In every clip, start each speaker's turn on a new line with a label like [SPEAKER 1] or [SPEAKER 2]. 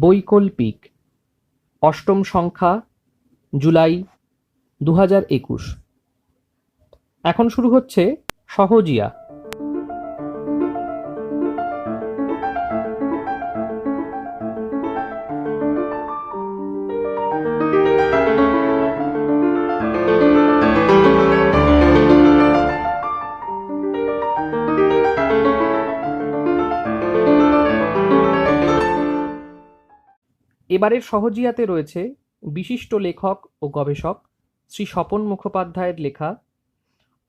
[SPEAKER 1] বৈকল্পিক, অষ্টম সংখ্যা, জুলাই 2021। এখন শুরু হচ্ছে সহজিয়া। এবারের সহজিয়াতে রয়েছে বিশিষ্ট লেখক ও গবেষক শ্রী স্বপন মুখোপাধ্যায়ের লেখা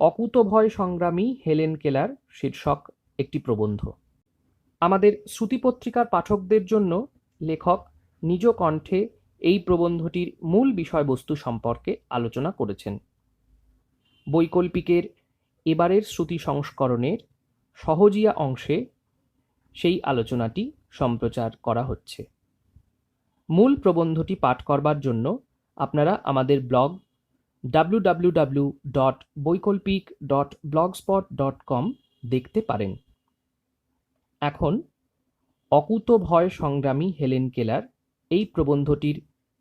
[SPEAKER 1] অকুতোভয় সংগ্রামী হেলেন কেলার শীর্ষক একটি প্রবন্ধ। আমাদের শ্রুতিপত্রিকার পাঠকদের জন্য লেখক নিজ কণ্ঠে এই প্রবন্ধটির মূল বিষয়বস্তু সম্পর্কে আলোচনা করেছেন। বৈকল্পিকের এবারের শ্রুতি সংস্করণের সহজিয়া অংশে সেই আলোচনাটি সম্প্রচার করা হচ্ছে। মূল প্রবন্ধটি পাঠ করবার জন্য আপনারা আমাদের ব্লগ www.boikolpik.blogspot.com দেখতে পারেন। এখন অকুতোভয় সংগ্রামী হেলেন কেলার এই প্রবন্ধটির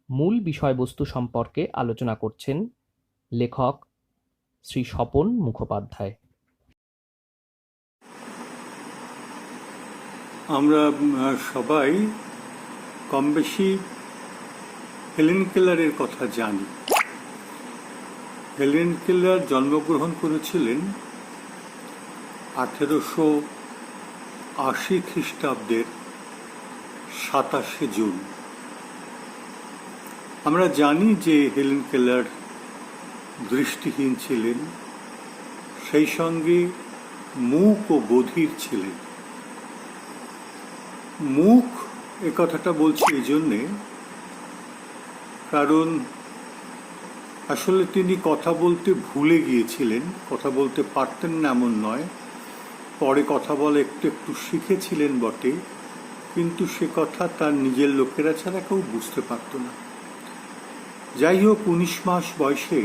[SPEAKER 1] মূল বিষয়বস্তু সম্পর্কে আলোচনা করছেন লেখক শ্রী স্বপন মুখোপাধ্যায়।
[SPEAKER 2] আমরা সবাই কম বেশি হেলেন কেলারের কথা জানি। হেলেন কেলার জন্মগ্রহণ করেছিলেন 1880 খ্রিস্টাব্দের 27 জুন। আমরা জানি যে হেলেন কেলার দৃষ্টিহীন ছিলেন, সেই সঙ্গে মূক ও বধির ছিলেন। মূক এ কথাটা বলছি এই জন্যে, কারণ আসলে তিনি কথা বলতে ভুলে গিয়েছিলেন। কথা বলতে পারতেন না এমন নয়, পরে কথা বলা একটু একটু শিখেছিলেন বটে, কিন্তু সে কথা তার নিজের লোকেরা ছাড়া কেউ বুঝতে পারত না। যাই হোক, 19 মাস বয়সে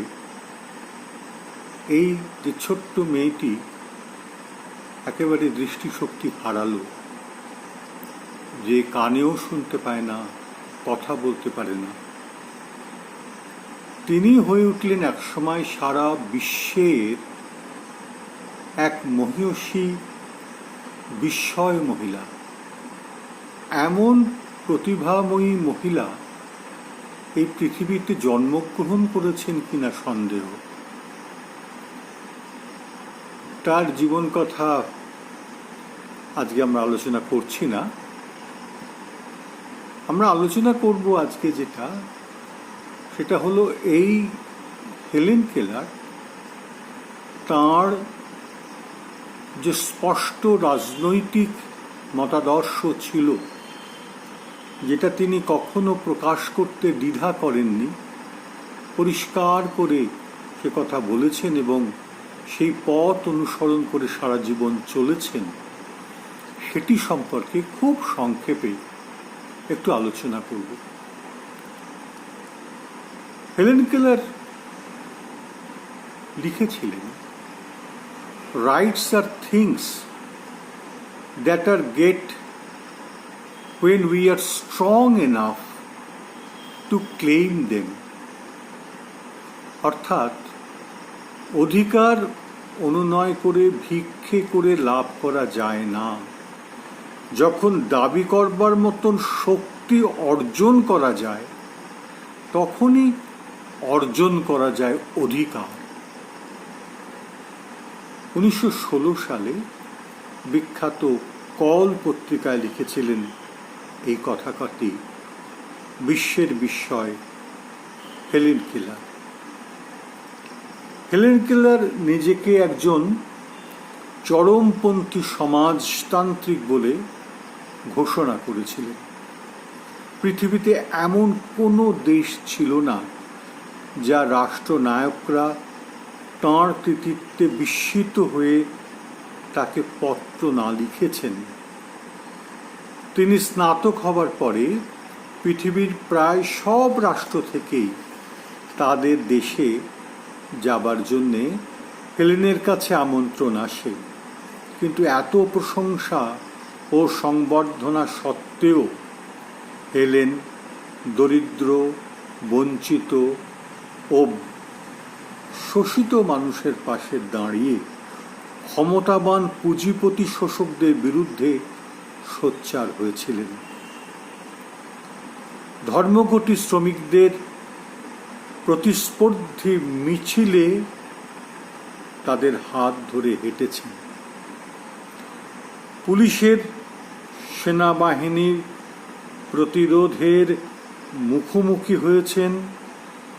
[SPEAKER 2] এই যে ছোট্ট মেয়েটি একেবারে দৃষ্টিশক্তি হারালো, যে কানেও শুনতে পায় না, কথা বলতে পারে না, তিনি হয়ে উঠলেন একসময় সারা বিশ্বের এক মহিয়সী বিস্ময় মহিলা। এমন প্রতিভাময়ী মহিলা এই পৃথিবীতে জন্মগ্রহণ করেছেন কিনা সন্দেহ। তার জীবন কথা আজকে আমরা আলোচনা করছি না। আমরা আলোচনা করব আজকে সেটা হলো এই হেলেন কেলার তাঁর যে স্পষ্ট রাজনৈতিক মতাদর্শ ছিল, যেটা তিনি কখনো প্রকাশ করতে দ্বিধা করেননি, পরিষ্কার করে সে কথা বলেছেন এবং সেই পথ অনুসরণ করে সারা জীবন চলেছেন, সেটি সম্পর্কে খুব সংক্ষেপে একটু আলোচনা করব। হেলেন কেলার লিখেছিলেন, rights are things that are get when we are strong enough to claim them। অর্থাৎ অধিকার অনুনয় করে ভিক্ষে করে লাভ করা যায় না, যখন দাবি করবার মতন শক্তি অর্জন করা যায় তখনই অর্জন করা যায় অধিকার। 1916 সালে বিখ্যাত কল পত্রিকায় লিখেছিলেন এই কথাটি বিশ্বের বিস্ময় হেলেন কেলার। হেলেন কেলার নিজেকে একজন চরমপন্থী সমাজতান্ত্রিক বলে ঘোষণা করেছিলেন। পৃথিবীতে এমন কোনো দেশ ছিল না যা রাষ্ট্রনায়করা তাঁর কৃতিত্বে বিস্মিত হয়ে তাকে পত্র না লিখেছেন। তিনি স্নাতক হবার পরে পৃথিবীর প্রায় সব রাষ্ট্র থেকেই তাদের দেশে যাবার জন্যে হেলেনের কাছে আমন্ত্রণ আসে, কিন্তু এত প্রশংসা ও সংবর্ধনা সত্ত্বেও হেলেন দরিদ্র, বঞ্চিত ও শোষিত মানুষের পাশে দাঁড়িয়ে ক্ষমতাবান পুঁজিপতি শোষকদের বিরুদ্ধে সোচ্চার হয়েছিলেন। ধর্মঘটি শ্রমিকদের প্রতিস্পর্ধী মিছিলে তাদের হাত ধরে হেঁটেছেন। পুলিশের, সেনাবাহিনীর প্রতিরোধের মুখোমুখি হয়েছেন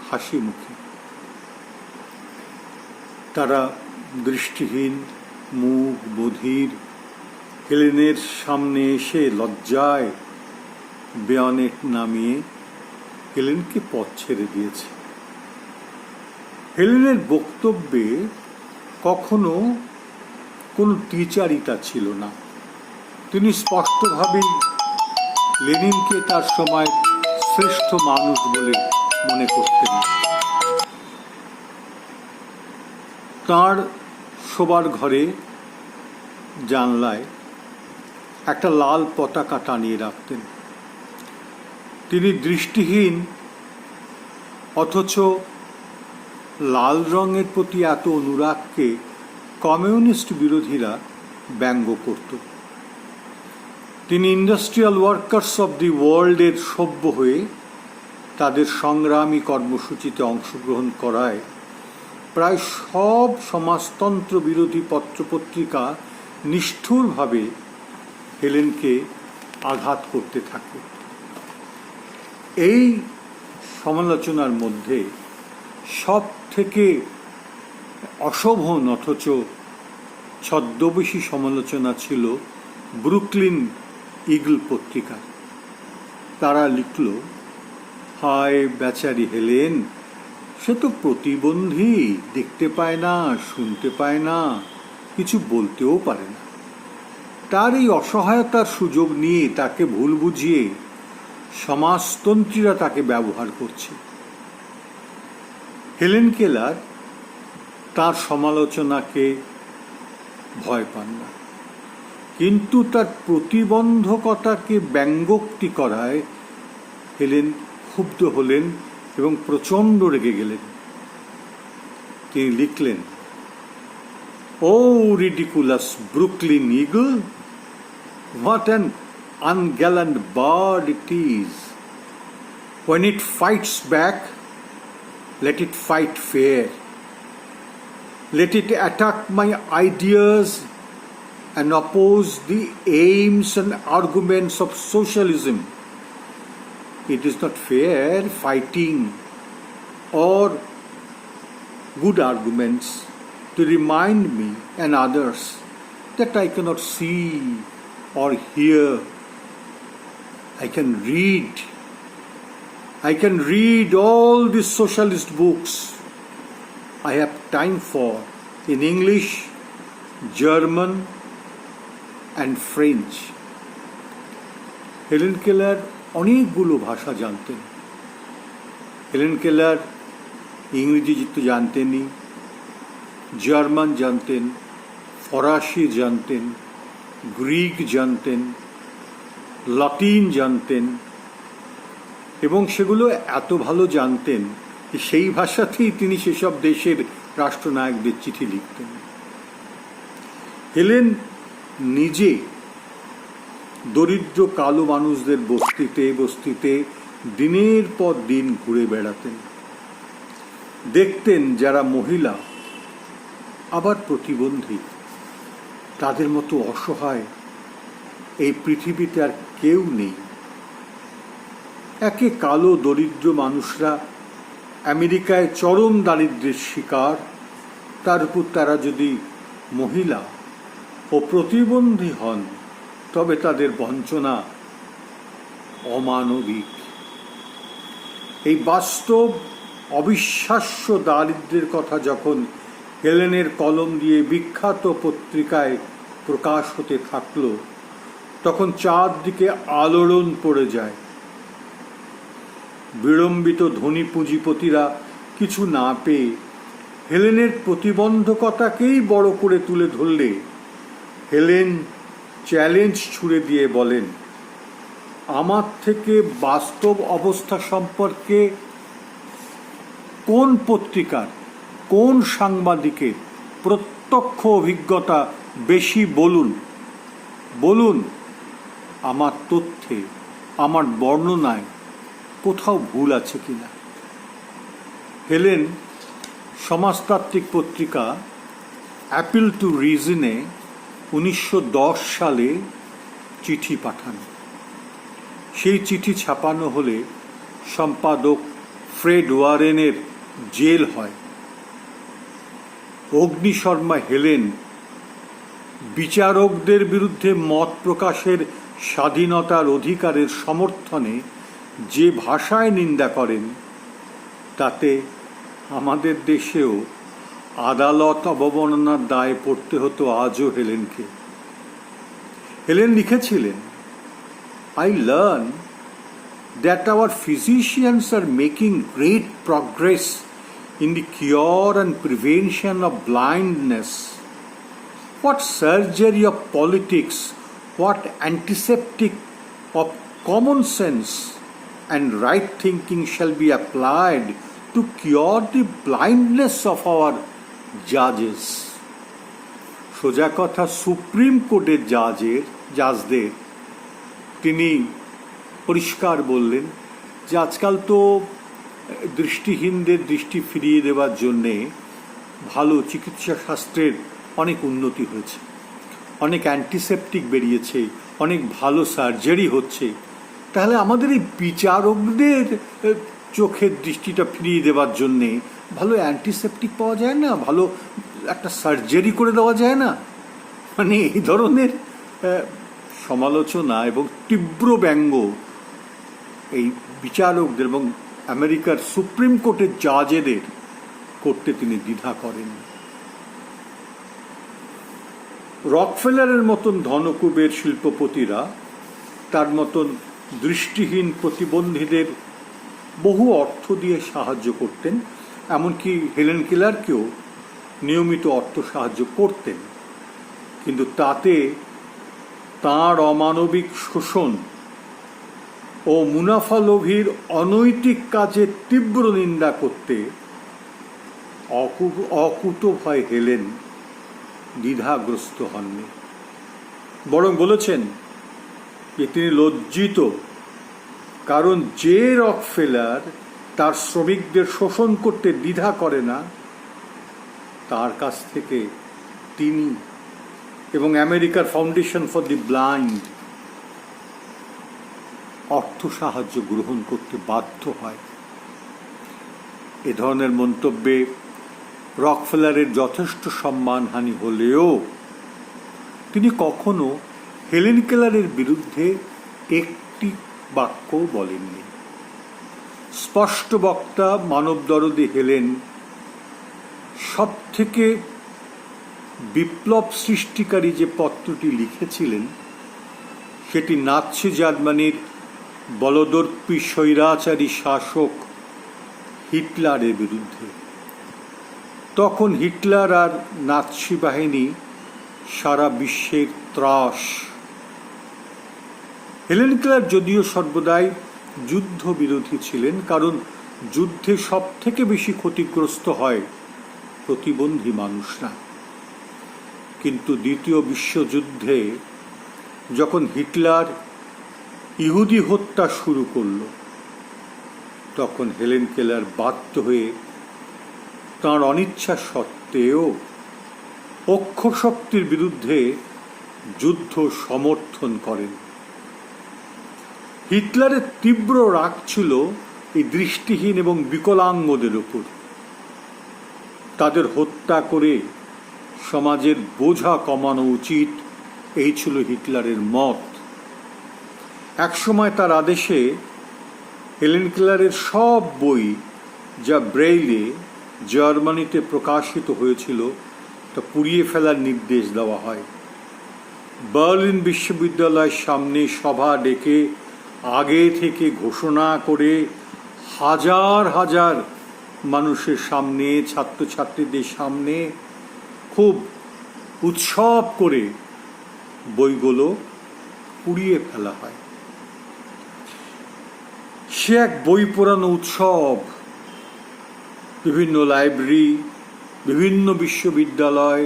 [SPEAKER 2] হাসি মুখে। তারা দৃষ্টিহীন, মুখ বধির হেলেনের সামনে এসে লজ্জায় বেয়নেট নামিয়ে হেলেনকে পথ ছেড়ে দিয়েছে। হেলেনের বক্তব্যে কখনো কোনো টিচারিতা ছিল না। তিনি স্পষ্টভাবেই লেনিনকে তার সময় শ্রেষ্ঠ মানুষ বলে মনে করতেন। তাঁর শোবার ঘরে জানলায় একটা লাল পতাকা টানিয়ে রাখতেন। তিনি দৃষ্টিহীন, অথচ লাল রঙের প্রতি এত অনুরাগকে কমিউনিস্ট বিরোধীরা ব্যঙ্গ করত। তিনি ইন্ডাস্ট্রিয়াল ওয়ার্কার্স অব দি ওয়ার্ল্ডের সভ্য হয়ে তাদের সংগ্রামী কর্মসূচিতে অংশগ্রহণ করায় প্রায় সব সমাজতন্ত্র বিরোধী পত্রপত্রিকা নিষ্ঠুরভাবে হেলেনকে আঘাত করতে থাকে। এই সমালোচনার মধ্যে সব থেকে অশোভন অথচ ছদ্মবেশী সমালোচনা ছিল ব্রুকলিন ইগল পত্রিকা। তারা লিখল, হায় বেচারি হেলেন, সে তো প্রতিবন্ধী, দেখতে পায় না, শুনতে পায় না, কিছু বলতেও পারে না। তার এই অসহায়তার সুযোগ নিয়ে তাকে ভুল বুঝিয়ে সমাজতন্ত্রীরা তাকে ব্যবহার করছে। হেলেন কেলার তার সমালোচনাকে ভয় পান না, কিন্তু তার প্রতিবন্ধকতাকে ব্যঙ্গোক্তি করায় হেলেন ক্ষুব্ধ হলেন এবং প্রচণ্ড রেগে গেলেন। তিনি লিখলেন, oh ridiculous Brooklyn Eagle, what an ungallant bird it is. When it fights back, let it fight fair. Let it attack my ideas and oppose the aims and arguments of socialism. It is not fair fighting or good arguments to remind me and others that I cannot see or hear. I can read all the socialist books I have time for in English, German and French. Helen Keller অনেকগুলো ভাষা জানতেন। Helen Keller ইংরেজি তো জানতেনই, German জানতেন, ফরাসি জানতেন, Greek জানতেন, লাতিন জানতেন, এবং সেগুলো এত ভালো জানতেন যে সেই ভাষাতেই তিনি সেসব দেশের রাষ্ট্রনায়কদের চিঠি লিখতেন। হেলেন নিজে দরিদ্র কালো মানুষদের বস্তিতে বস্তিতে দিনের পর দিন ঘুরে বেড়াতেন। দেখতেন যারা মহিলা আবার প্রতিবন্ধী, তাদের মতো অসহায় এই পৃথিবীতে আর কেউ নেই। একে কালো দরিদ্র মানুষরা আমেরিকায় চরম দারিদ্র্যের শিকার, তার উপর তারা যদি মহিলা ও প্রতিবন্ধী হন তবে তাদের বঞ্চনা অমানবিক। এই বাস্তব অবিশ্বাস্য দারিদ্র্যের কথা যখন হেলেনের কলম দিয়ে বিখ্যাত পত্রিকায় প্রকাশ হতে থাকল, তখন চারদিকে আলোড়ন পড়ে যায়। বিড়ম্বিত ধনী পুঁজিপতিরা কিছু না পেয়ে হেলেনের প্রতিবন্ধকতাকেই বড় করে তুলে ধরলে হেলেন চ্যালেঞ্জ ছুড়ে দিয়ে বলেন, আমার থেকে বাস্তব অবস্থা সম্পর্কে কোন পত্রিকার, কোন সাংবাদিকের প্রত্যক্ষ অভিজ্ঞতা বেশি বলুন। বলুন আমার তথ্যে, আমার বর্ণনায় কোথাও ভুল আছে কিনা। হেলেন সমাজতাত্ত্বিক পত্রিকা অ্যাপিল টু রিজনে 1910 সালে চিঠি পাঠান। সেই চিঠি ছাপানো হলে সম্পাদক ফ্রেড ওয়ারেনের জেল হয়। অগ্নিশর্মা হেলেন বিচারকদের বিরুদ্ধে মত প্রকাশের স্বাধীনতার অধিকারের সমর্থনে যে ভাষায় নিন্দা করেন, তাতে আমাদের দেশেও আদালত অবমাননার দায়ে পড়তে হতো আজও হেলেনকে। হেলেন লিখেছিলেন, I learn that our physicians are making great progress in the cure and prevention of blindness. What surgery of politics, what antiseptic of common sense and right thinking shall be applied to cure the blindness of our judges. সোজা কথা, supreme কোর্টের জাজদের তিনি পরিষ্কার বললেন যে আজকাল তো দৃষ্টিহীনদের দৃষ্টি ফিরিয়ে দেওয়ার জন্যে ভালো চিকিৎসা শাস্ত্রের অনেক উন্নতি হয়েছে, অনেক অ্যান্টিসেপটিক বেরিয়েছে, অনেক ভালো সার্জারি হচ্ছে। তাহলে আমাদের এই বিচারকদের চোখের দৃষ্টিটা ফিরিয়ে দেওয়ার জন্যে ভালো অ্যান্টিসেপটিক পাওয়া যায় না, ভালো একটা সার্জারি করে দেওয়া যায় না। মানে এই ধরনের সমালোচনা এবং তীব্র ব্যঙ্গ এই বিচারকদের এবং আমেরিকার সুপ্রিম কোর্টের জাজেদের করতে তিনি দ্বিধা করেন। রকফেলারের মতন ধনকুবের শিল্পপতিরা তার মতন দৃষ্টিহীন প্রতিবন্ধীদের বহু অর্থ দিয়ে সাহায্য করতেন, এমনকি হেলেন কেলারকেও নিয়মিত অর্থ সাহায্য করতেন। কিন্তু তাতে তাঁর অমানবিক শোষণ ও মুনাফালোভীর অনৈতিক কাজের তীব্র নিন্দা করতে অকুতোভয় হেলেন দ্বিধাগ্রস্ত হননি, বরং বলেছেন যে তিনি লজ্জিত, কারণ যে রকফেলার তার শ্রমিকদের শোষণ করতে দ্বিধা করে না, তার কাছ থেকে তিনি এবং আমেরিকার ফাউন্ডেশন ফর দি ব্লাইন্ড অর্থ সাহায্য গ্রহণ করতে বাধ্য হয়। এ ধরনের মন্তব্যে রকফেলারের যথেষ্ট সম্মানহানি হলেও তিনি কখনো হেলেন কেলারের বিরুদ্ধে একটি বাক্যও বলেননি। স্পষ্ট বক্তা, মানবদরদী হেলেন সবথেকে বিপ্লব সৃষ্টিকারী যে পত্রটি লিখেছিলেন সেটি নাৎসি জার্মানির বলদর্পী স্বৈরাচারী শাসক হিটলারের বিরুদ্ধে। তখন হিটলার আর নাৎসি বাহিনী সারা বিশ্বের ত্রাস। হেলেন কেলার যদিও সর্বদাই যুদ্ধ বিরোধী ছিলেন, কারণ যুদ্ধে সব থেকে বেশি ক্ষতিগ্রস্ত হয় প্রতিবন্ধী মানুষরা। কিন্তু দ্বিতীয় বিশ্বযুদ্ধে যখন হিটলার ইহুদি হত্যা শুরু করল, তখন হেলেন কেলার বাধ্য হয়ে তাঁর অনিচ্ছা সত্ত্বেও অক্ষশক্তির বিরুদ্ধে যুদ্ধ সমর্থন করেন। হিটলারের তীব্র রাগ ছিল এই দৃষ্টিহীন এবং বিকলাঙ্গদের উপর। তাদের হত্যা করে সমাজের বোঝা কমানো উচিত, এই ছিল হিটলারের মত। একসময় তার আদেশে হেলেন কেলারের সব বই যা ব্রেইলে জার্মানিতে প্রকাশিত হয়েছিল তা পুড়িয়ে ফেলার নির্দেশ দেওয়া হয়। বার্লিন বিশ্ববিদ্যালয়ের সামনে সভা ডেকে আগে থেকে ঘোষণা করে হাজার হাজার মানুষের সামনে, ছাত্রছাত্রীদের সামনে খুব উৎসব করে বইগুলো পুড়িয়ে ফেলা হয়। সে এক বই পড়ানো উৎসব। বিভিন্ন লাইব্রেরি, বিভিন্ন বিশ্ববিদ্যালয়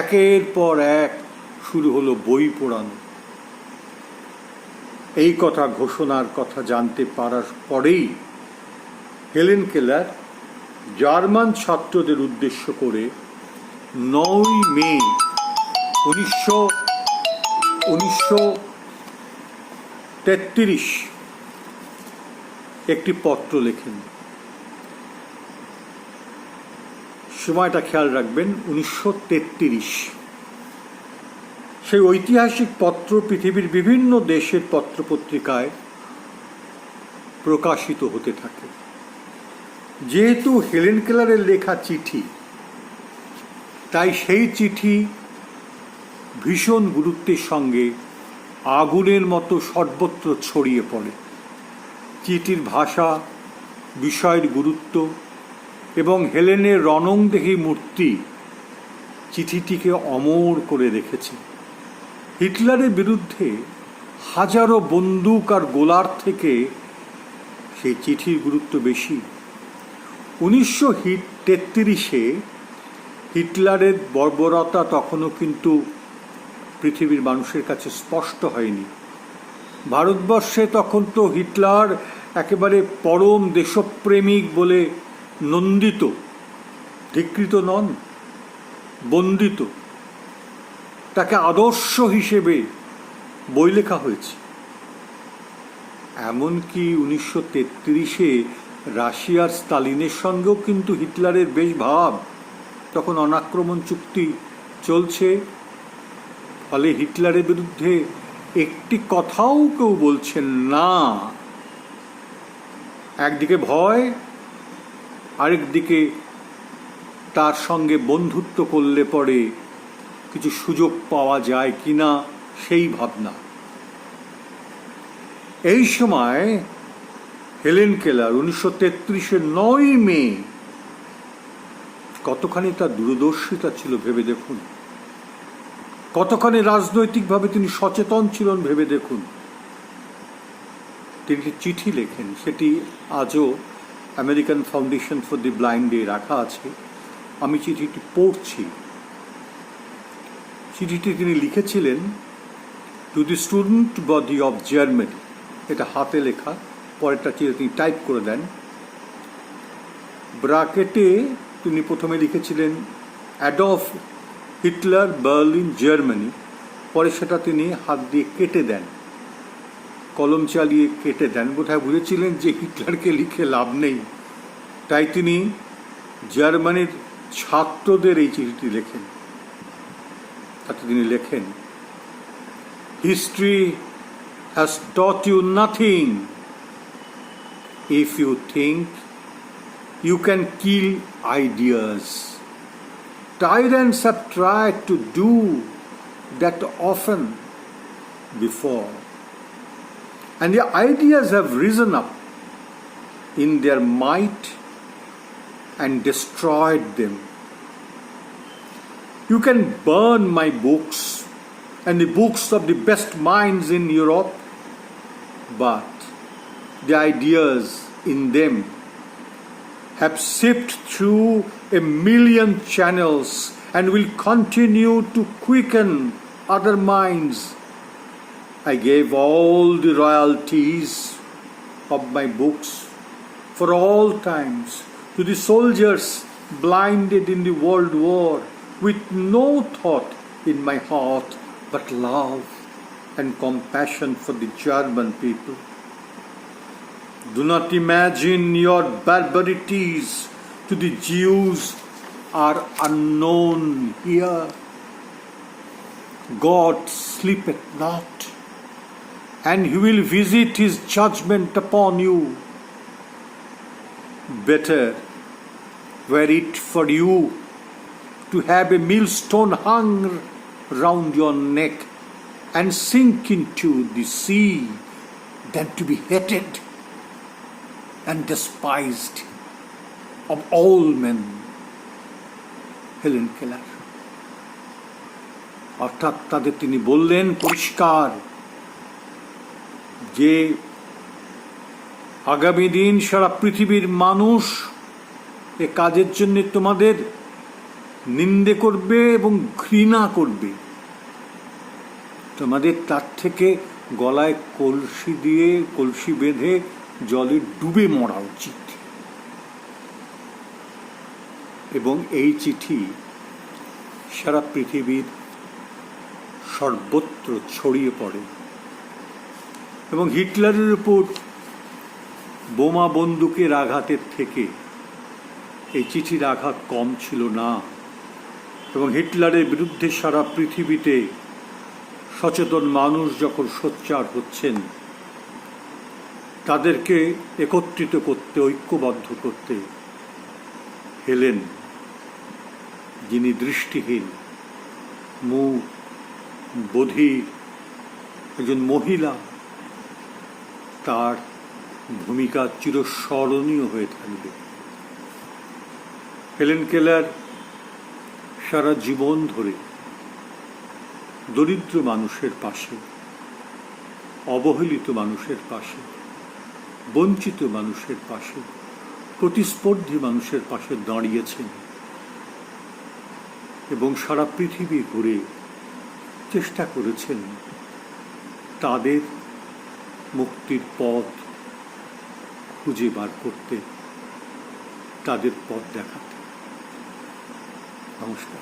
[SPEAKER 2] একের পর এক শুরু হলো বই পড়ানো। এই কথা ঘোষণার কথা জানতে পারার পরেই হেলেন কেলার জার্মান ছাত্রদের উদ্দেশ্য করে 9 মে 1933 একটি পত্র লেখেন। সময়টা খেয়াল রাখবেন, 1933। সেই ঐতিহাসিক পত্র পৃথিবীর বিভিন্ন দেশের পত্রপত্রিকায় প্রকাশিত হতে থাকে। যেহেতু হেলেন কেলারের লেখা চিঠি, তাই সেই চিঠি ভীষণ গুরুত্বের সঙ্গে আগুনের মতো সর্বত্র ছড়িয়ে পড়ে। চিঠির ভাষা, বিষয়ের গুরুত্ব এবং হেলেনের রণংদেহী মূর্তি চিঠিটিকে অমর করে রেখেছে। হিটলারের বিরুদ্ধে হাজারো বন্দুক আর গোলার থেকে সেই চিঠির গুরুত্ব বেশি। 1933-এ হিটলারের বর্বরতা তখনও কিন্তু পৃথিবীর মানুষের কাছে স্পষ্ট হয়নি। ভারতবর্ষে তখন তো হিটলার একেবারে পরম দেশপ্রেমিক বলে নন্দিত, ধিকৃত নন, বন্দিত। তাকে আদর্শ হিসেবে বই লেখা হয়েছে। এমনকি 1933-এ রাশিয়ার স্তালিনের সঙ্গেও কিন্তু হিটলারের বেশ ভাব। তখন অনাক্রমণ চুক্তি চলছে, ফলে হিটলারের বিরুদ্ধে একটি কথাও কেউ বলছেন না। একদিকে ভয়, আরেকদিকে তার সঙ্গে বন্ধুত্ব করলে পরে কিছু সুযোগ পাওয়া যায় কিনা সেই ভাবনা। এই সময় হেলেন কেলার 1933-এর 9 মে কতখানি তার দূরদর্শিতা ছিল ভেবে দেখুন, কতখানি রাজনৈতিকভাবে তিনি সচেতন ছিলেন ভেবে দেখুন। তিনি চিঠি লেখেন, সেটি আজও আমেরিকান ফাউন্ডেশন ফর দি ব্লাইন্ডে রাখা আছে। আমি চিঠিটি পড়ছি। চিঠিটি তিনি লিখেছিলেন to the student body of Germany. এটা হাতে লেখা, পরেরটা চিঠি তিনি টাইপ করে দেন। ব্রাকেটে তিনি প্রথমে লিখেছিলেন অ্যাডলফ হিটলার, বার্লিন, জার্মানি। পরে সেটা তিনি হাত দিয়ে কেটে দেন, কলম চালিয়ে কেটে দেন। বোধহয় বুঝেছিলেন যে হিটলারকে লিখে লাভ নেই, তাই তিনি জার্মানির ছাত্রদের এই চিঠিটি লেখেন। তাতে তিনি লেখেন, history has taught you nothing if you think you can kill ideas. Tyrants have tried to do that often before, and the ideas have risen up in their might and destroyed them. You can burn my books and the books of the best minds in Europe, but the ideas in them have sipped through 1,000,000 channels and will continue to quicken other minds. I gave all the royalties of my books for all times to the soldiers blinded in the World War, with no thought in my heart but love and compassion for the German people. Do not imagine your barbarities to the Jews are unknown here. God sleepeth not, and he will visit his judgment upon you. Better were it for you to have a millstone hung round your neck and sink into the sea than to be hated and despised of all men. Helen Keller. অর্থাৎ তাদের তিনি বললেন পরিষ্কার যে আগামী দিন সারা পৃথিবীর মানুষ এ কাজের জন্য তোমাদের নিন্দে করবে এবং ঘৃণা করবে। তোমাদের তার থেকে গলায় কলসি বেঁধে জলে ডুবে মরা উচিত। এবং এই চিঠি সারা পৃথিবীর সর্বত্র ছড়িয়ে পড়ে এবং হিটলারের উপর বোমা বন্দুকের আঘাতের থেকে এই চিঠির আঘাত কম ছিল না। এবং হিটলারের বিরুদ্ধে সারা পৃথিবীতে সচেতন মানুষ যখন সোচ্চার হচ্ছেন, তাদেরকে একত্রিত করতে, ঐক্যবদ্ধ করতে হেলেন, যিনি দৃষ্টিহীন, মুখ বধির একজন মহিলা, তার ভূমিকা চিরস্মরণীয় হয়ে থাকবে। হেলেন কেলার সারা জীবন ধরে দরিদ্র মানুষের পাশে, অবহেলিত মানুষের পাশে, বঞ্চিত মানুষের পাশে, প্রতিস্পর্ধী মানুষের পাশে দাঁড়িয়েছেন এবং সারা পৃথিবী ঘুরে চেষ্টা করেছেন তাদের মুক্তির পথ খুঁজে বার করতে, তাদের পথ দেখাতে। নমস্কার।